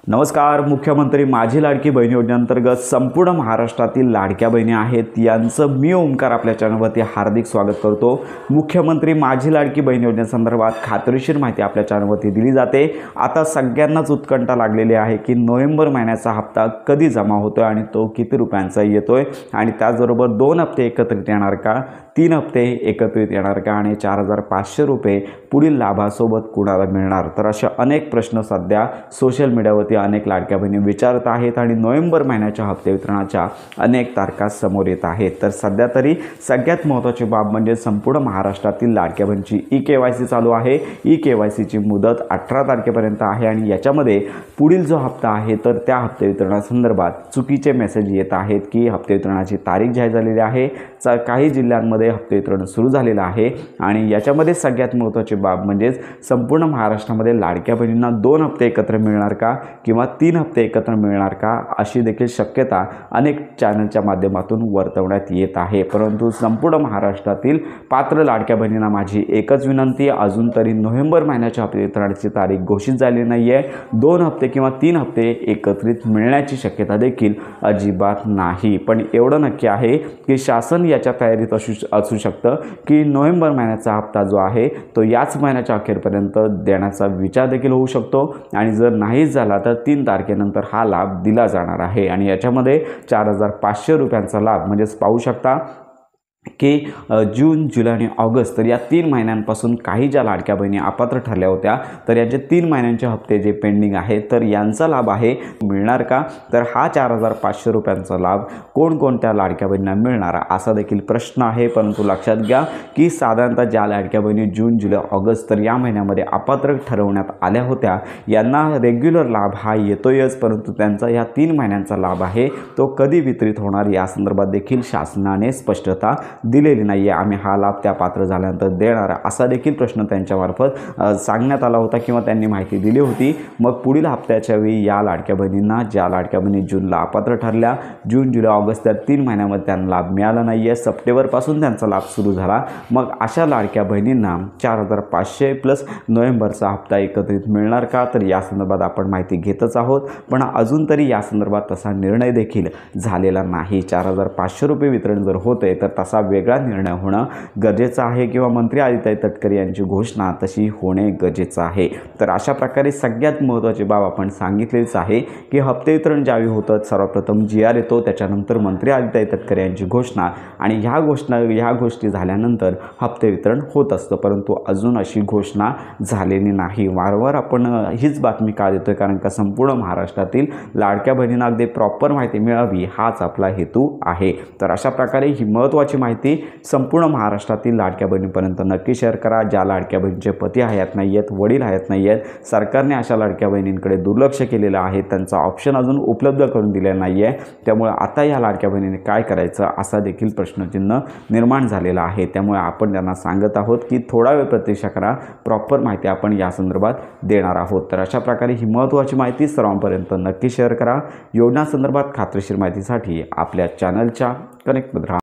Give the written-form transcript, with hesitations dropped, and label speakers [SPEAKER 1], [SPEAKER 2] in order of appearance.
[SPEAKER 1] नमस्कार. मुख्यमंत्री माझी लाडकी बहीण योजनेअंतर्गत संपूर्ण महाराष्ट्रातील लाडक्या बहिणी आहेत यांचं मी ओमकार आपल्या चॅनलवरती हार्दिक स्वागत करतो. मुख्यमंत्री माझी लाडकी बहीण योजनेसंदर्भात खात्रीशीर माहिती आपल्या चॅनलवरती दिली जाते. आता सगळ्यांनाच उत्कंठा लागलेली आहे की नोव्हेंबर महिन्याचा हप्ता कधी जमा होतोय आणि तो किती रुपयांचा येतोय आणि त्याचबरोबर 2 हप्ते एकत्रित येणार का, 3 हप्ते एकत्रित येणार का आणि 4,500 रुपये पुढील लाभासोबत कुणाला मिळणार. तर अशा अनेक प्रश्न सध्या सोशल मीडियावरती अनेक लाडक्या बहिणी विचारत आहेत आणि नोव्हेंबर महिन्याच्या हप्ते वितरणाच्या अनेक तारखा समोर येत आहेत. तर सध्या तरी सगळ्यात महत्त्वाची बाब म्हणजे संपूर्ण महाराष्ट्रातील लाडक्या बहिणीची ई-KYC चालू आहे. ई-KYCची मुदत 18 तारखेपर्यंत आहे आणि याच्यामध्ये पुढील जो हप्ता आहे तर त्या हप्ते वितरणासंदर्भात चुकीचे मेसेज येत आहेत की हप्ते वितरणाची तारीख जाहीर झालेली आहे. काही जिल्ह्यांमध्ये हप्ते वितरण सुरू झालेलं आहे आणि याच्यामध्ये सगळ्यात महत्त्वाची बाब म्हणजेच संपूर्ण महाराष्ट्रामध्ये लाडक्या बहिणींना 2 हप्ते एकत्र मिळणार का किंवा 3 हप्ते एकत्र मिळणार का अशी देखील शक्यता अनेक चॅनलच्या माध्यमातून वर्तवण्यात येत आहे. परंतु संपूर्ण महाराष्ट्रातील पात्र लाडक्या बहिणींना माझी एकच विनंती, अजून तरी नोव्हेंबर महिन्याच्या हप्ते वितरणाची तारीख घोषित झाली नाही आहे. 2 हप्ते किंवा 3 हप्ते एकत्रित मिळण्याची शक्यता देखील अजिबात नाही. पण एवढं नक्की आहे की शासन याच्या तयारीत असू शकतं की नोव्हेंबर महिन्याचा हप्ता जो आहे तो याच महिन्याच्या अखेरपर्यंत देण्याचा विचार देखील होऊ शकतो आणि जर नाहीच झाला तर 3 तारखेनंतर हा लाभ दिला जाणार आहे आणि याच्यामध्ये 4,500 रुपयांचा लाभ म्हणजेच पाहू शकता की जून, जुलै आणि ऑगस्ट तर या 3 महिन्यांपासून काही ज्या लाडक्या बहिणी अपात्र ठरल्या होत्या तर यांचे 3 महिन्यांचे हप्ते जे पेंडिंग आहेत तर यांचा लाभ आहे मिळणार का. तर हा 4,500 रुपयांचा लाभ कोणकोणत्या लाडक्या बहिणींना मिळणार असा देखील प्रश्न आहे. परंतु लक्षात घ्या की साधारणतः ज्या लाडक्या बहिणी जून, जुलै, ऑगस्ट तर या महिन्यामध्ये अपात्र ठरवण्यात आल्या होत्या यांना रेग्युलर लाभ हा येतोयच, परंतु त्यांचा या 3 महिन्यांचा लाभ आहे तो कधी वितरित होणार या संदर्भात देखील शासनाने स्पष्टता दिलेली नाही आहे. आम्ही हा लाभ त्या पात्र झाल्यानंतर देणार असा देखील प्रश्न त्यांच्यामार्फत सांगण्यात आला होता किंवा त्यांनी माहिती दिली होती. मग पुढील हप्त्याच्या वेळी या लाडक्या बहिणींना, ज्या लाडक्या बहिणी जूनला अपात्र ठरल्या, जून, जुलै, ऑगस्ट त्या 3 महिन्यामध्ये त्यांना लाभ मिळाला नाही आहे. सप्टेंबरपासून त्यांचा लाभ सुरू झाला. मग अशा लाडक्या बहिणींना 4,500 प्लस नोव्हेंबरचा हप्ता एकत्रित मिळणार का, तर या संदर्भात आपण माहिती घेतच आहोत. पण अजून तरी या संदर्भात तसा निर्णय देखील झालेला नाही. 4,500 रुपये वितरण जर होते तर तसा वेगळा निर्णय होणं गरजेचं आहे किंवा मंत्री आदित्य तटकरे यांची घोषणा तशी होणे गरजेचं आहे. तर अशा प्रकारे सगळ्यात महत्त्वाची बाब आपण सांगितलीच आहे की हप्ते वितरण ज्यावेळी होतं सर्वप्रथम GR येतो, त्याच्यानंतर मंत्री आदित्य तटकरे यांची घोषणा आणि ह्या गोष्टी झाल्यानंतर हप्ते वितरण होत असतं. परंतु अजून अशी घोषणा झालेली नाही. वारंवार आपण हीच बातमी का देतोय, कारण का संपूर्ण महाराष्ट्रातील लाडक्या बहिणींना अगदी प्रॉपर माहिती मिळावी हाच आपला हेतू आहे. तर अशा प्रकारे ही महत्त्वाची माहिती संपूर्ण महाराष्ट्रातील लाडक्या बहिणींपर्यंत नक्की शेअर करा. ज्या लाडक्या बहिणींचे पती हयात नाही आहेत, वडील हयात नाही आहेत, सरकारने अशा लाडक्या बहिणींकडे दुर्लक्ष केलेलं आहे, त्यांचा ऑप्शन अजून उपलब्ध करून दिलेला नाही आहे. त्यामुळे आता या लाडक्या बहिणींनी काय करायचं असा देखील प्रश्नचिन्ह निर्माण झालेला आहे. त्यामुळे आपण त्यांना सांगत आहोत की थोडा वेळ प्रतीक्षा करा, प्रॉपर माहिती आपण या संदर्भात देणार आहोत. तर अशा प्रकारे ही महत्त्वाची माहिती सर्वांपर्यंत नक्की शेअर करा. योजनासंदर्भात खात्रीशीर माहितीसाठी आपल्या चॅनलच्या कनेक्ट राहा.